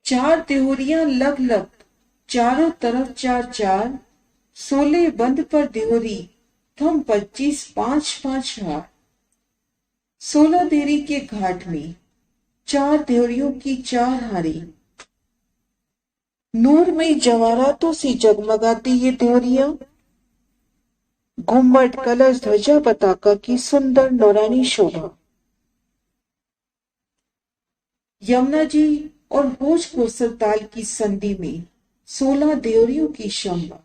चार देहोरियां लग लग, चारों तरफ चार चार, 16 बंद पर देहोरी, थम 25 पांच पांच हार। 16 देहरी के घाट में चार देहरियों की चार हारी, नूरमयी जवाहरातों से जगमगाती ये देहरियां, घुम्मट कलश ध्वजा पताका की सुंदर नौरानी शोभा। यमुना जी और भोज कोसल ताल की संधि में 16 देवरियों की शंभा,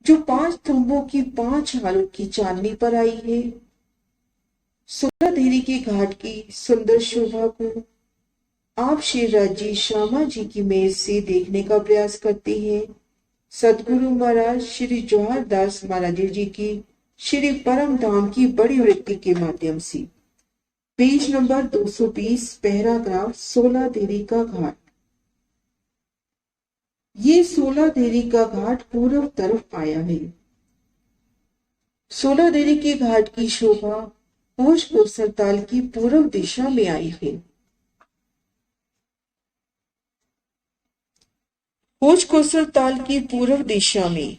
जो 5 थंबों की 5 हारों की चांदनी पर आई है। 16 देहरी के घाट की सुंदर शोभा को आप श्री राजी श्यामा जी की मेज से देखने का प्रयास करते हैं। सदगुरु महाराज श्री जवाहर दास महाराज जी की श्री परम धाम की बड़ी वृत्ति के माध्यम से। पेज नंबर 220, पैराग्राफ 16 देहरी का घाट। ये 16 देहरी का घाट पूर्व तरफ आया है। 16 देहरी के घाट की शोभा भोज कोसल ताल की पूर्व दिशा में आई है। भोज कोसल ताल की पूर्व दिशा में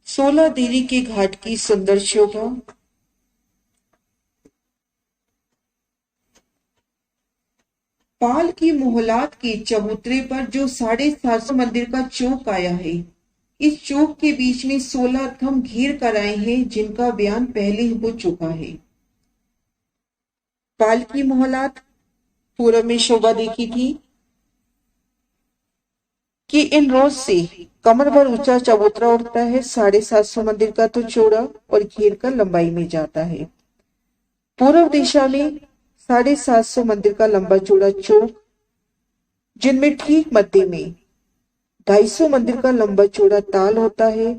16 देहरी के घाट की सुंदर शोभा। पाल की मोहलात के चबूतरे पर जो 750 मंदिर का चौक आया है, इस चौक के बीच में 16 थंब घेर कर आए हैं, जिनका बयान पहले हो चुका है। पाल की मोहलात पूर्व में शोभा देखी थी कि इन रोज से कमर भर ऊंचा चबूतरा उठता है, 750 मंदिर का तो चौड़ा और घेर कर लंबाई में जाता है। पूर्व दिशा में 750 मंदिर का लंबा चौड़ा चौक, जिनमें ठीक मध्य में 250 मंदिर का लंबा चौड़ा ताल होता है।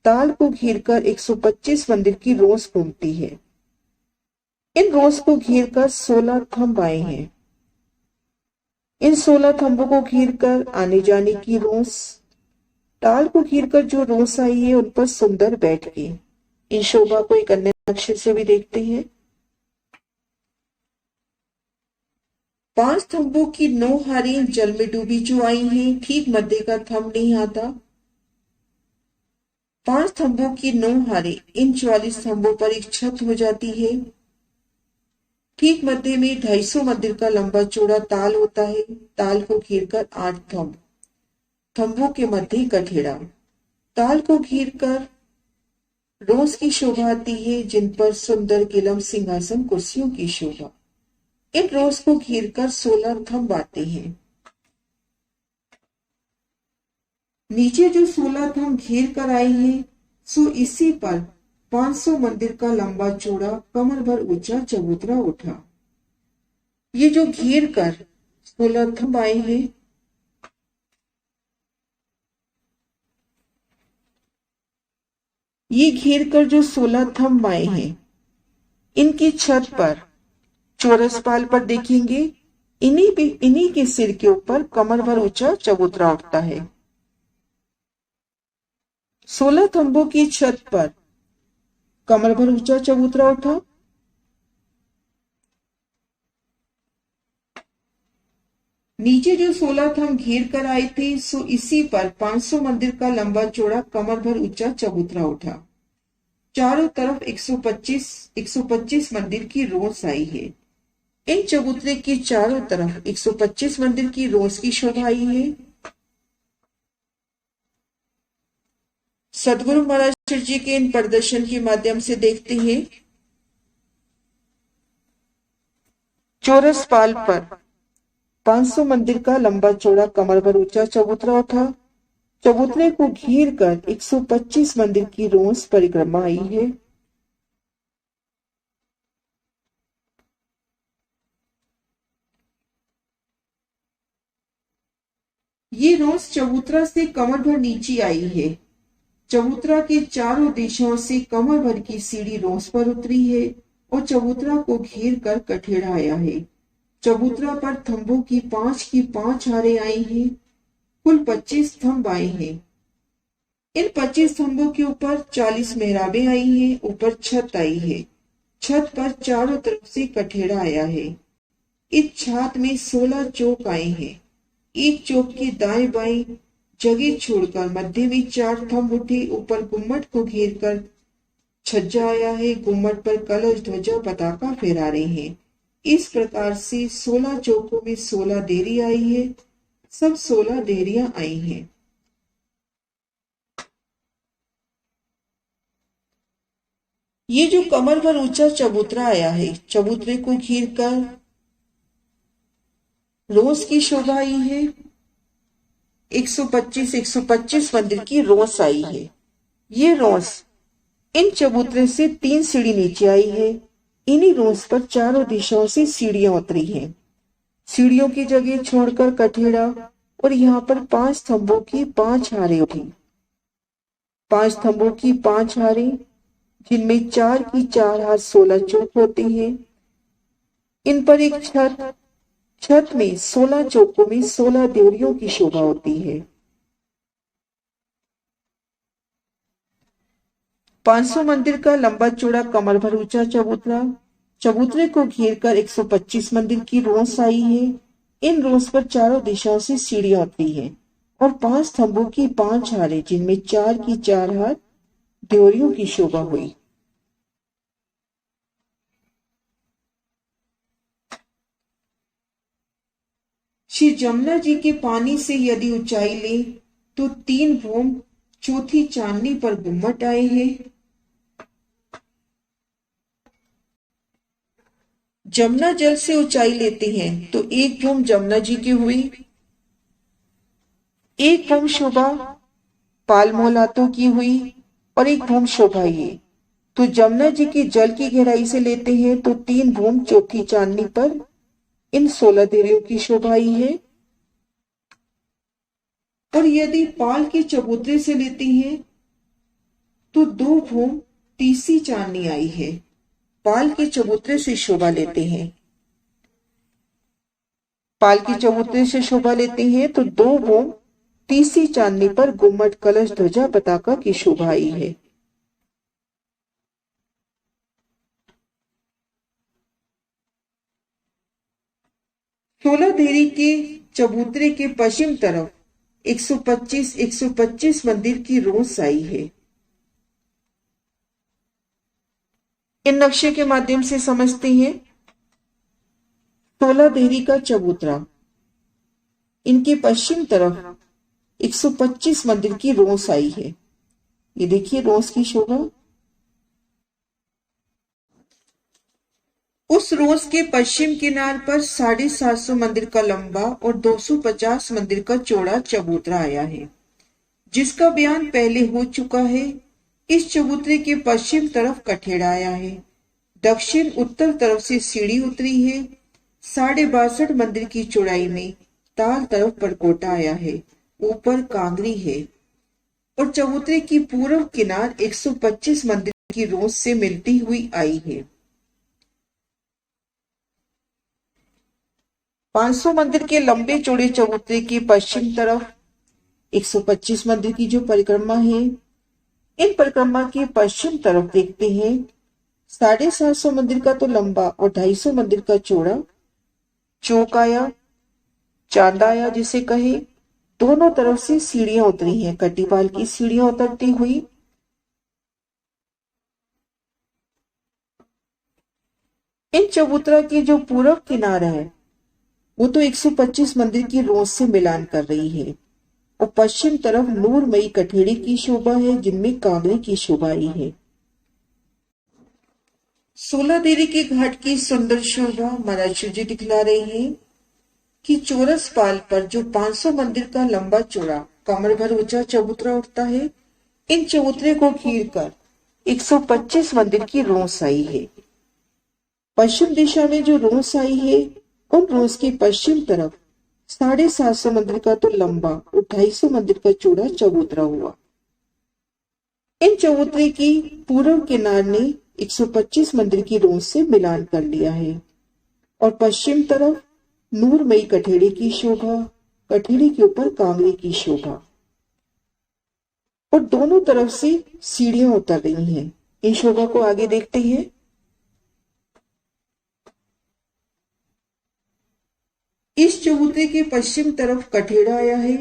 ताल को घेरकर 125 मंदिर की रोज घूमती है। इन रोज को घेरकर 16 थंब आए हैं। इन 16 थंबों को घेरकर आने जाने की रोस, ताल को घेरकर जो रोस आई है उन पर सुंदर बैठ गए। इन शोभा को एक अन्य नक्शे से भी देखते हैं। 5 थंबों की 9 हारें जल में डूबी जो आई हैं, ठीक मध्य का थंब नहीं आता। 5 थंबों की 9 हारें इन 44 थंबों पर एक छत हो जाती है। ठीक मध्य में 250 मंदिर का लंबा चौड़ा ताल होता है। ताल को घेरकर 8 थंब, थंबों के मध्य कठेड़ा। ताल को घेरकर रोज की शोभा आती है, जिन पर सुंदर किलम सिंहासन कुर्सियों की शोभा। इन रोज को घेरकर 16 थंब आते हैं। नीचे जो 16 थंब घेर कर आए हैं, सो इसी पर 500 मंदिर का लंबा चौड़ा कमर भर ऊंचा चबूतरा उठा। ये जो घेर कर 16 थंब आए हैं, ये घेर कर जो 16 थंब आए हैं, इनकी छत पर चौरस पाल पर देखेंगे, इन्हीं के सिर के ऊपर कमर भर ऊंचा चबूतरा उठता है। 16 थंबों की छत पर कमर भर ऊंचा चबूतरा उठा। नीचे जो 16 थंब घेर कर आए थे, सो इसी पर 500 मंदिर का लंबा चौड़ा कमर भर ऊंचा चबूतरा उठा। चारों तरफ 125 मंदिर की रोस आई है। इन चबूतरे के चारों तरफ 125 मंदिर की रोस की शोभा आई है। सदगुरु महाराज जी के इन प्रदर्शन के माध्यम से देखते हैं। चौरस पाल पर 500 मंदिर का लंबा चौड़ा कमर भर ऊंचा चबूतरा उठा। चबूतरे को घेर कर 125 मंदिर की रोज परिक्रमा आई है। ये रोज चबूतरा से कमर भर नीचे आई है। चबूतरा के चारों दिशाओं से कमर भर की सीढ़ी रोस पर उतरी है और चबूतरा को घेर कर कठेड़ा आया है। चबूतरा पर थंबों की 5 हारें आई हैं। कुल 25 थंब आए हैं। इन 25 थंबों के ऊपर 40 मेहराबें आई हैं। ऊपर छत आई है। छत पर चारों तरफ से कठेड़ा आया है। इस छात में 16 चौक आए हैं। एक चौक की दाएं बाएं जगह छोड़कर मध्य में 4 थंब उठे, ऊपर गुम्मट को घेर कर छज्जा आया है। गुम्मट पर कलश ध्वजा पताका फहरा रहे हैं। इस प्रकार से 16 चौकों में 16 देरी आई है। सब 16 देरियां आई हैं। ये जो कमर भर ऊंचा चबूतरा आया है, चबूतरे को घेर कर रोज की शोभा आई है। 125 मंदिर की रोस आई है। ये रोस इन चबूतरे से 3 सीढ़ी नीचे आई है। इन्हीं रोस पर चारों दिशाओं से सीढ़ियां उतरी हैं। सीढ़ियों की जगह छोड़कर कठेड़ा और यहाँ पर 5 स्तंभों की 5 हारें उठी। 5 स्तंभों की 5 हारें, जिनमें 4 की 4 हार 16 चौक होते हैं। इन पर एक छत में 16 चौकों में 16 देवरियों की शोभा होती है। 500 मंदिर का लंबा चौड़ा कमर भर ऊंचा चबूतरा, चबूतरे को घेर कर 125 मंदिर की रोस आई है। इन रोस पर चारों दिशाओं से सीढ़ियां उतरी हैं और 5 स्तंभों की 5 हारें, जिनमें 4 की 4 हार देवरियों की शोभा हुई। श्री जमुना जी के पानी से यदि ऊंचाई ले तो 3 भूम, चौथी चांदनी पर गुम्मट आए हैं। जमुना जल से ऊंचाई लेते हैं तो 1 भूम जमुना जी की हुई, 1 भूम शोभा पाल मोहलातों की हुई और 1 भूम शोभा ये। तो जमुना जी की जल की गहराई से लेते हैं तो 3 भूम चौथी चांदनी पर इन 16 देवियों की शोभा आई है। और यदि पाल के चबूतरे से लेते हैं तो 2 भूम तीसरी चांदनी आई है। पाल के चबूतरे से शोभा लेते हैं, पाल के चबूतरे से शोभा लेते हैं तो 2 भूम तीसरी चांदनी पर गुम्मट कलश ध्वजा पताका की शोभा आई है। सोलह देरी के चबूतरे के पश्चिम तरफ 125 मंदिर की रोस आई है। इन नक्शे के माध्यम से समझते हैं। 16 देरी का चबूतरा, इनके पश्चिम तरफ 125 मंदिर की रोस आई है। ये देखिए रोस की शोभा। उस रोस के पश्चिम किनार पर 750 मंदिर का लंबा और 250 मंदिर का चौड़ा चबूतरा आया है, जिसका बयान पहले हो चुका है। इस चबूतरे के पश्चिम तरफ कठेड़ा आया है। दक्षिण उत्तर तरफ से सीढ़ी उतरी है। 62.5 मंदिर की चौड़ाई में ताल तरफ परकोटा आया है। ऊपर कांगरी है और चबूतरे की पूर्व किनार 125 मंदिर की रोस से मिलती हुई आई है। 500 मंदिर के लंबे चौड़े चबूतरे के पश्चिम तरफ 125 मंदिर की जो परिक्रमा है, इन परिक्रमा के पश्चिम तरफ देखते हैं 750 मंदिर का तो लंबा और 250 मंदिर का चौड़ा चौक आया, चांदा आया जिसे कहे। दोनों तरफ से सीढ़ियां उतरी हैं, कटीपाल की सीढ़ियां उतरती हुई। इन चबूतरा की जो पूर्व किनारा है वो तो 125 मंदिर की रोस से मिलान कर रही है और पश्चिम तरफ नूरमयी कठेड़े की शोभा है, जिनमें कांगड़े की शोभा आई है। 16 देरी के घाट की सुंदर शोभा महाराज शिव जी दिखला रहे हैं कि चौरस पाल पर जो 500 मंदिर का लंबा चौड़ा कमर भर ऊंचा चबूतरा उठता है, इन चबूतरे को घेर कर 125 मंदिर की रोस आई है। पश्चिम दिशा में जो रोस आई है, उन रोस के पश्चिम तरफ 750 मंदिर का तो लंबा और 250 मंदिर का चौड़ा चबूतरा हुआ। इन चबूतरे की पूर्व किनार ने 125 मंदिर की रोस से मिलान कर लिया है और पश्चिम तरफ नूरमयी कठेड़े की शोभा, कठेड़े के ऊपर कांगड़े की शोभा और दोनों तरफ से सीढ़ियां उतर रही हैं। इन शोभा को आगे देखते हैं। इस चबूतरे के पश्चिम तरफ कठेड़ा आया है।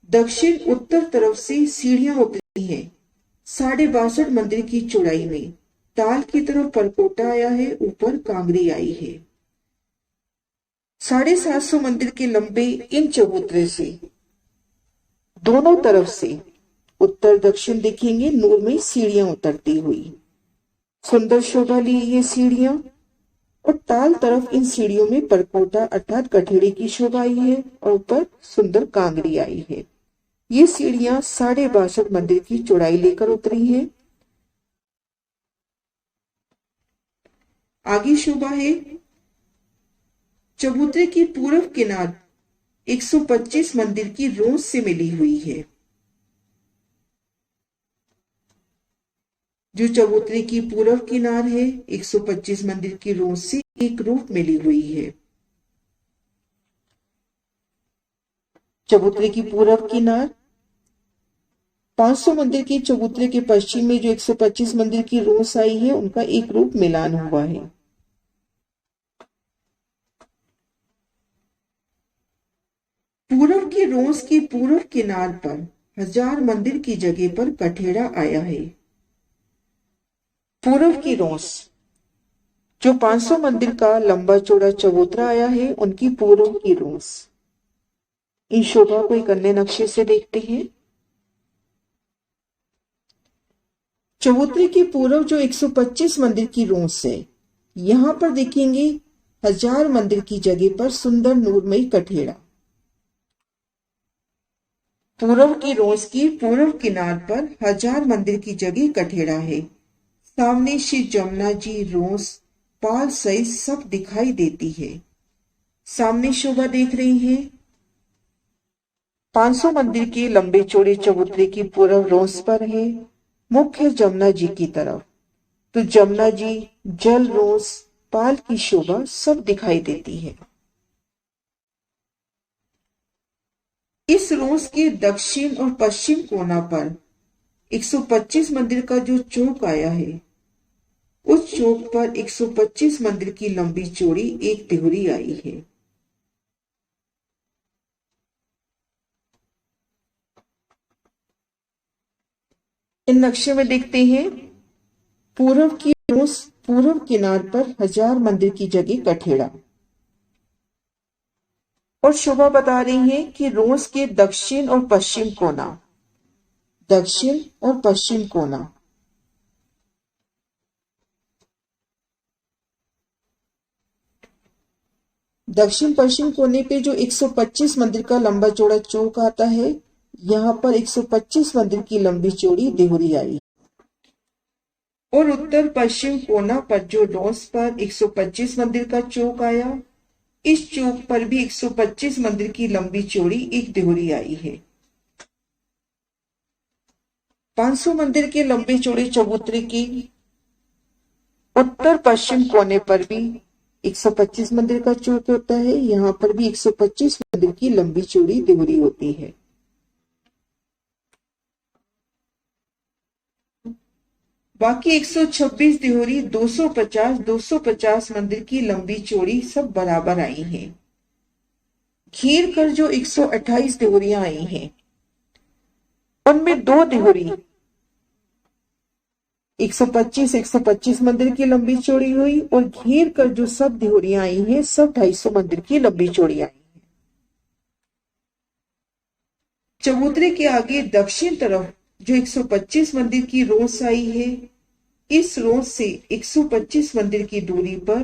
दक्षिण उत्तर तरफ से सीढ़ियां उतरी हैं 62.5 मंदिर की चौड़ाई में। ताल की तरफ परकोटा आया है, ऊपर कांगरी आई है। 750 मंदिर के लंबे इन चबूतरे से दोनों तरफ से उत्तर दक्षिण देखेंगे नूर में सीढ़ियां उतरती हुई। सुंदर शोभा ली ये सीढ़ियां और ताल तरफ इन सीढ़ियों में परकोटा अर्थात कठेड़े की शोभा आई है और ऊपर सुंदर कांगरी आई है। ये सीढ़ियां 62.5 मंदिर की चौड़ाई लेकर उतरी हैं। आगे शोभा है चबूतरे की पूर्व किनार 125 मंदिर की रोंस से मिली हुई है। जो चबूतरे की पूर्व किनार है 125 मंदिर की रोंस से एक रूप मिली हुई है। चबूतरे की पूर्व किनार 500 मंदिर के चबूतरे के पश्चिम में जो 125 मंदिर की रोंस आई है उनका एक रूप मिलान हुआ है। पूर्व की रोंस की पूर्व किनार पर 1000 मंदिर की जगह पर कठेड़ा आया है। पूर्व की रोंस जो 500 मंदिर का लंबा चौड़ा चबूतरा आया है उनकी पूर्व की रोंस। इन शोभा को एक अन्य नक्शे से देखते हैं। चबूतरे की पूर्व जो 125 मंदिर की रोंस है, यहां पर देखेंगे 1000 मंदिर की जगह पर सुंदर नूरमयी कठेड़ा। पूर्व की रोंस की पूर्व किनार पर 1000 मंदिर की जगह कठेड़ा है। सामने श्री जमुना जी रोंस पाल सहित सब दिखाई देती है। सामने शोभा देख रही हैं 500 मंदिर के लंबे चौड़े चबूतरे की पूर्व रोंस पर है मुख्य जमुना जी की तरफ। तो जमुना जी जल रोंस पाल की शोभा सब दिखाई देती है। इस रोंस के दक्षिण और पश्चिम कोना पर 125 मंदिर का जो चौक आया है, उस चौक पर 125 मंदिर की लंबी चौड़ी एक तिहरी आई है। इन नक्शे में देखते हैं पूर्व की रोंस पूर्व किनार पर 1000 मंदिर की जगह कठेड़ा और शोभा बता रही है कि रोंस के दक्षिण और पश्चिम कोना, दक्षिण और पश्चिम कोना दक्षिण पश्चिम कोने पे जो 125 मंदिर का लंबा चौड़ा चौक आता है, यहाँ पर 125 मंदिर की लंबी चौड़ी देहुरी आई और उत्तर पश्चिम कोना पर जो रोंस पर 125 मंदिर का चौक आया, इस चौक पर भी 125 मंदिर की लंबी चौड़ी एक देहुरी आई है। 500 मंदिर के लंबे चौड़े चबूतरे की उत्तर पश्चिम कोने पर भी 125 मंदिर का चौक होता है। यहाँ पर भी 125 मंदिर की लंबी चौड़ी देहुरी होती है। बाकी 126 देहुरी 250 मंदिर की लंबी चौड़ी सब बराबर आई हैं। घेर कर जो 128 देहुरियां आई हैं, उनमें दो देहुरी 125 मंदिर की लंबी चौड़ी हुई और घेर कर जो सब देहुरियां आई हैं सब 250 मंदिर की लंबी चौड़ी आई हैं। चबूतरे के आगे दक्षिण तरफ जो 125 मंदिर की रोंस आई है, इस रोंस से 125 मंदिर की दूरी पर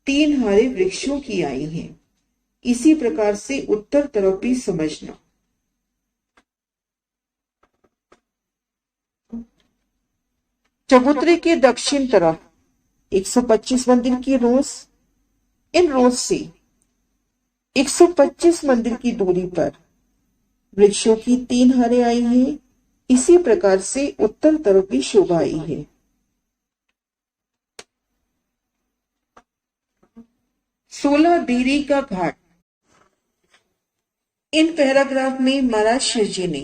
3 हरे वृक्षों की आई हैं। इसी प्रकार से उत्तर तरफ भी समझना। चबूतरे के दक्षिण तरफ 125 मंदिर की रोंस, इन रोंस से 125 मंदिर की दूरी पर वृक्षों की 3 हारें आई हैं। इसी प्रकार से उत्तर तरफ भी शोभा आई है। सोलह देरी का घाट। इन पैराग्राफ में महाराज शिव जी ने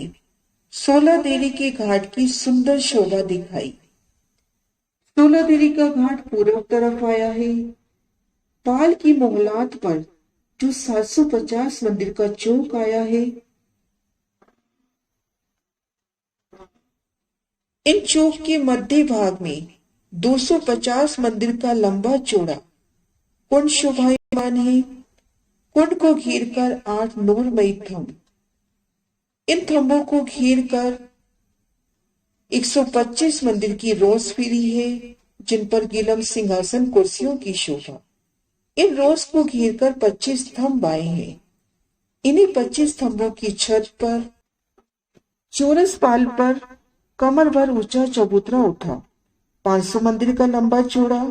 16 देरी के घाट की सुंदर शोभा दिखाई। 16 देरी का घाट पूर्व तरफ आया है। पाल की मोहलात पर जो 750 मंदिर का चौक आया है। इन चौक के मध्य भाग में 250 मंदिर का लंबा चौड़ा कुंड शोभायमान है। कुंड को घेर कर 8 नूरमयी थंब, इन थंबों को घेर कर 125 मंदिर की रोज फिरी है, जिन पर गिलम सिंहासन कुर्सियों की शोभा। इन रोज को घेर कर 25 थंब आए हैं। इन्हीं 25 थंबों की छत पर चौरस पाल पर कमर भर ऊंचा चबूतरा उठा, 500 मंदिर का लंबा चौड़ा।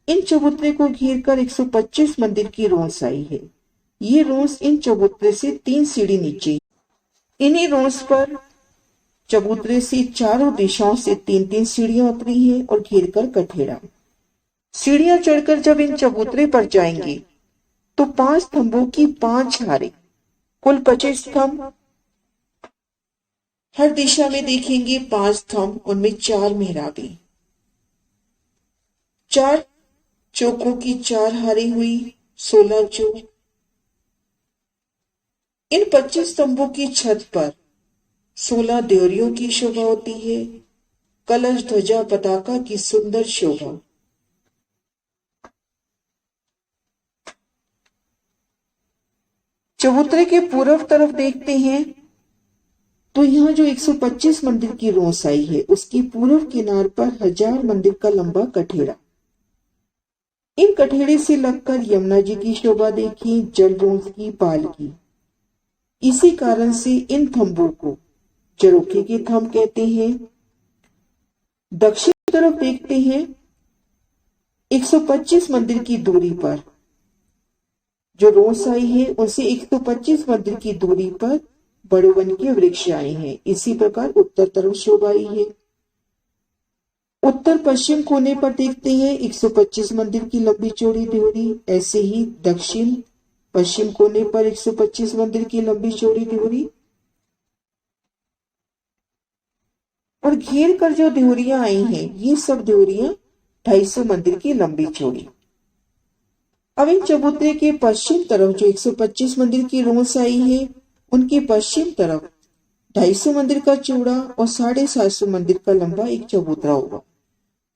इन चबूतरे को घेर कर 125 मंदिर की रोंस आई है। ये रोंस इन चबूतरे से 3 सीढ़ी नीचे। इन्हीं रोंस पर चबूतरे से चारों दिशाओं से 3-3 सीढ़ियां उतरी हैं और घेर कर कठेड़ा। सीढ़ियां चढ़कर जब इन चबूतरे पर जाएंगे तो 5 थंबों की 5 हारें, कुल 25 थंब। हर दिशा में देखेंगे 5 थंब, उनमें 4 मेहराबें, 4 चौकों की 4 हारें हुई, 16 चौक। इन 25 स्तंभों की छत पर 16 देवरियों की शोभा होती है, कलश ध्वजा पताका की सुंदर शोभा। चबूतरे के पूर्व तरफ देखते हैं तो यहाँ जो 125 मंदिर की रोंस आई है, उसकी पूर्व किनार पर 1000 मंदिर का लंबा कठेड़ा। इन कठेड़े से लगकर यमुना जी की शोभा देखी, जल रोंस की, पाल की। इसी कारण से इन थंबों को चरोखे के थंब कहते हैं। दक्षिण तरफ देखते हैं 125 मंदिर की दूरी पर जो रोंस आई है, उनसे 125 मंदिर की दूरी पर बड़े वन के वृक्ष आए हैं। इसी प्रकार उत्तर तरफ शोभा आई है। उत्तर पश्चिम कोने पर देखते हैं 125 मंदिर की लंबी चौड़ी देवरी। ऐसे ही दक्षिण पश्चिम कोने पर 125 मंदिर की लंबी चौड़ी देवरी और घेर कर जो देवरियां आई हैं, ये सब देवरियां 250 मंदिर की लंबी चौड़ी। अब इन चबूतरे के पश्चिम तरफ जो 125 मंदिर की रोंस आई है, उनके पश्चिम तरफ 250 मंदिर का चौड़ा और 750 मंदिर का लंबा एक चबूतरा होगा।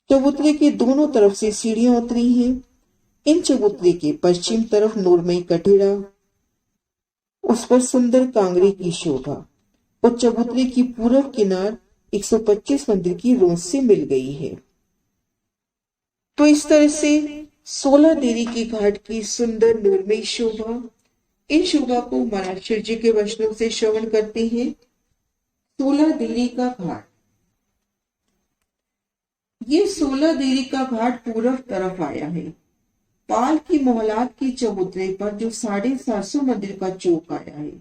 चबूतरे के दोनों तरफ से सीढ़ियां उतरी हैं। इन चबूतरे के पश्चिम तरफ नूरमयी कठेड़ा, उस पर सुंदर कांगड़े की शोभा और चबूतरे की पूर्व किनार 125 मंदिर की रोंस से मिल गई है। तो इस तरह से 16 देरी के घाट की सुंदर नूरमयी शोभा, इन शोभा को महाराज जी के वचनों से श्रवण करते हैं। 16 देरी का घाट, ये 16 देरी का घाट पूर्व तरफ आया है। पाल की मोहलात की चबूतरे पर जो 750 मंदिर का चौक आया है,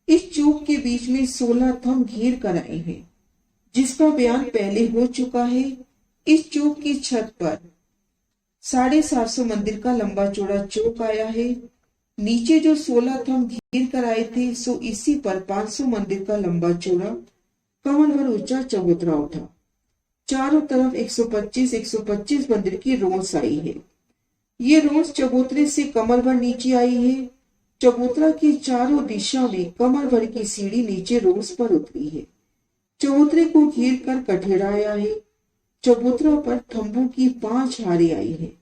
इस चौक के बीच में 16 थंब घेर कर आए हैं, जिसका बयान पहले हो चुका है। इस चौक की छत पर 750 मंदिर का लंबा चौड़ा चौक आया है। नीचे जो 16 थंब घेर कर आए थे, सो इसी पर 500 मंदिर का लंबा चौड़ा कमर भर ऊंचा चबूतरा उठा। चारों तरफ 125 मंदिर की रोंस आई है। ये रोंस चबूतरे से कमर भर नीचे आई है। चबूतरा की चारों दिशा में कमर भर की सीढ़ी नीचे रोंस पर उतरी है। चबूतरे को घेर कर कठेड़ा आया है। चबूतरा पर थंबों की 5 हारें आई है।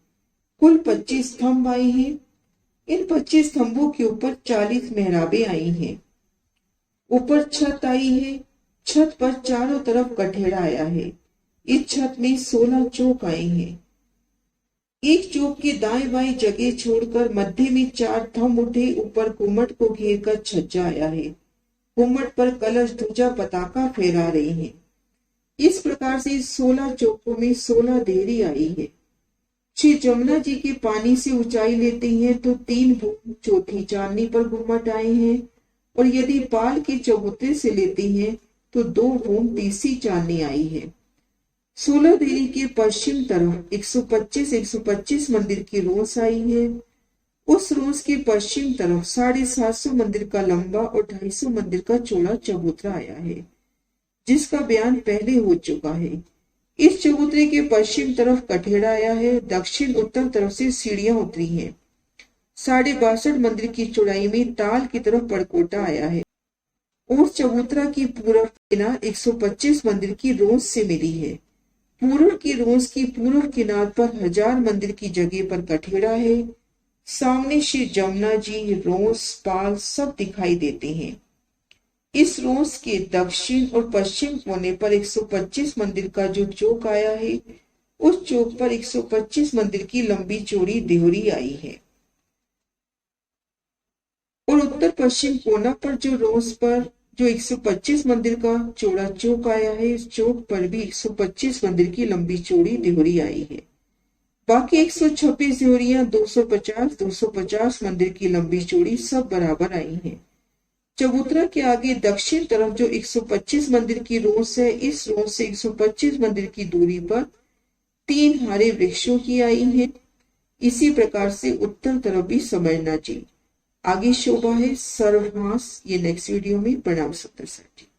कुल 25 थंब आए हैं। इन 25 थंबों के ऊपर 40 मेहराबें आई हैं। ऊपर छत आई है। छत पर चारों तरफ कठेड़ा आया है। इस छत में 16 चौक आए हैं। एक चौक के दाएं बाएं जगह छोड़कर मध्य में 4 थंब उठे। ऊपर घुमट को घेर कर छज्जा आया है। घुमट पर कलश ध्वजा पताका फहरा रहे हैं। इस प्रकार से 16 चौकों में 16 देरी आई है। श्री जमुना जी के पानी से ऊंचाई लेते हैं तो 3 भूम चौथी चांदनी पर घुमट आए हैं, और यदि पाल के चबूतरे से लेते हैं तो 2 भूम तीसरी चांदनी आई है। 16 देरी के पश्चिम तरफ 125 मंदिर की रोंस आई है। उस रोंस के पश्चिम तरफ 750 मंदिर का लंबा और 250 मंदिर का चौड़ा चबूतरा आया है, जिसका बयान पहले हो चुका है। इस चबूतरे के पश्चिम तरफ कठेड़ा आया है। दक्षिण उत्तर तरफ से सीढ़ियां उतरी हैं। 62.5 मंदिर की चौड़ाई में ताल की तरफ परकोटा आया है और चबूतरा की पूर्व किनार 125 मंदिर की रोज से मिली है। पूर्व की रोज की पूर्व किनार पर 1000 मंदिर की जगह पर कठेड़ा है। सामने श्री जमुना जी, रोज, पाल सब दिखाई देते हैं। इस रोज के दक्षिण और पश्चिम कोने पर 125 मंदिर का जो चौक आया है, उस चौक पर 125 मंदिर की लंबी चौड़ी देहरी आई है और उत्तर पश्चिम कोना पर जो रोज पर जो 125 मंदिर का चौड़ा चौक आया है, इस चौक पर भी 125 मंदिर की लंबी चौड़ी देहरी आई है। बाकी 126 देहरियां 250 मंदिर की लंबी चौड़ी सब बराबर आई हैं। चबूतरा के आगे दक्षिण तरफ जो 125 मंदिर की रोस है, इस रोस से 125 मंदिर की दूरी पर 3 हरे वृक्षों की आई हैं। इसी प्रकार से उत्तर तरफ भी समझना चाहिए। आगे शोभा है सर्वहास। ये नेक्स्ट वीडियो में। प्रणाम 70 60।